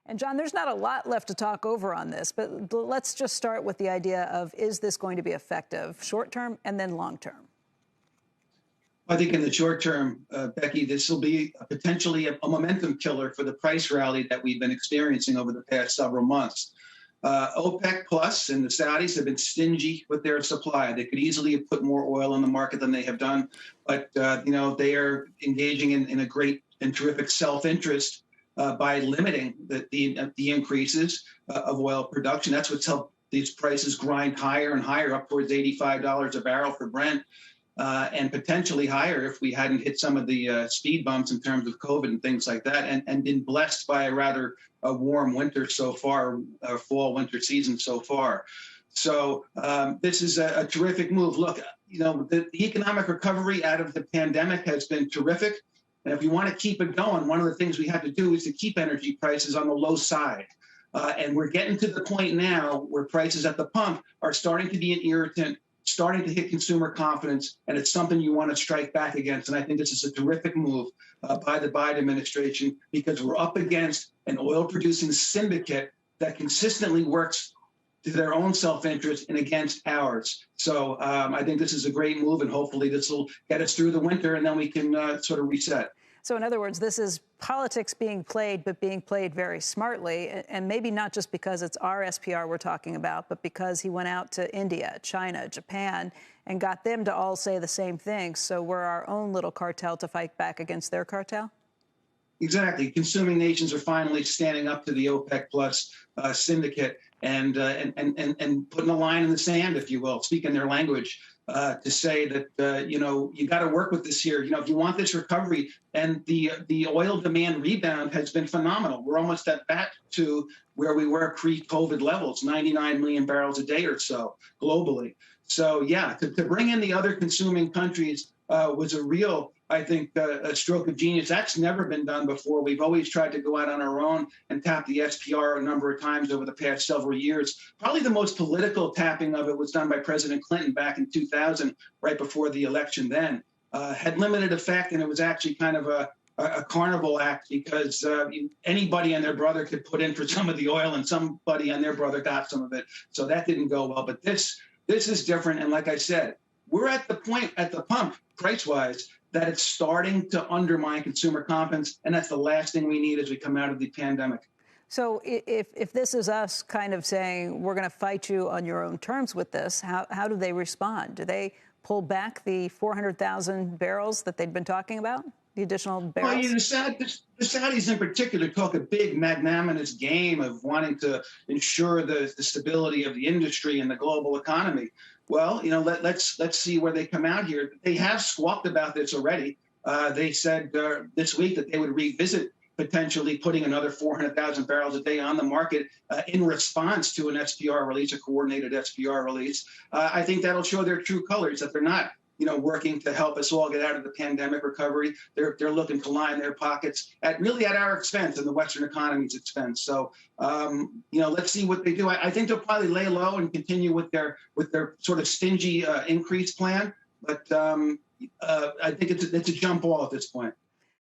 And John, there's not a lot left to talk over on this, but let's just start with the idea of, is this going to be effective short term and then long term? I think in the short term, Becky, this will be potentially a momentum killer for the price rally that we've been experiencing over the past several months. OPEC Plus and the Saudis have been stingy with their supply. They could easily have put more oil on the market than they have done, but they are engaging in a great and terrific self-interest by limiting the increases of oil production. That's what's helped these prices grind higher and higher, up towards $85 a barrel for Brent, and potentially higher if we hadn't hit some of the speed bumps in terms of COVID and things like that, and been blessed by a rather warm winter so far, fall winter season so far. So this is a terrific move. Look, the economic recovery out of the pandemic has been terrific. And if we want to keep it going, one of the things we have to do is to keep energy prices on the low side. And we're getting to the point now where prices at the pump are starting to be an irritant, starting to hit consumer confidence, and it's something you want to strike back against. And I think this is a terrific move by the Biden administration, because we're up against an oil-producing syndicate that consistently works to their own self-interest and against ours. So I think this is a great move, and hopefully this will get us through the winter, and then we can sort of reset. So in other words, this is politics being played, but being played very smartly, and maybe not just because it's our SPR we're talking about, but because he went out to India, China, Japan, and got them to all say the same thing. So we're our own little cartel to fight back against their cartel? Exactly. Consuming nations are finally standing up to the OPEC Plus syndicate and putting a line in the sand, if you will, speaking their language, to say that, you got to work with this here. If you want this recovery, and the oil demand rebound has been phenomenal. We're almost back to where we were pre-COVID levels, 99 million barrels a day or so globally. So, yeah, to bring in the other consuming countries was a real, I think, a stroke of genius. That's never been done before. We've always tried to go out on our own and tap the SPR a number of times over the past several years. Probably the most political tapping of it was done by President Clinton back in 2000, right before the election then. Had limited effect, and it was actually kind of a carnival act, because anybody and their brother could put in for some of the oil, and somebody and their brother got some of it. So that didn't go well. But this is different. And like I said, we're at the point at the pump, price-wise, that it's starting to undermine consumer confidence, and that's the last thing we need as we come out of the pandemic. So if this is us kind of saying we're going to fight you on your own terms with this, how do they respond? Do they pull back the 400,000 barrels that they'd been talking about, the additional barrels? Well, the Saudis in particular talk a big magnanimous game of wanting to ensure the stability of the industry and the global economy. Well, let's see where they come out here. They have squawked about this already. They said this week that they would revisit potentially putting another 400,000 barrels a day on the market in response to an SPR release, a coordinated SPR release. I think that'll show their true colors, that they're not, working to help us all get out of the pandemic recovery. They're looking to line their pockets at our expense and the Western economy's expense. So, let's see what they do. I think they'll probably lay low and continue with their sort of stingy increase plan. But I think it's a jump ball at this point.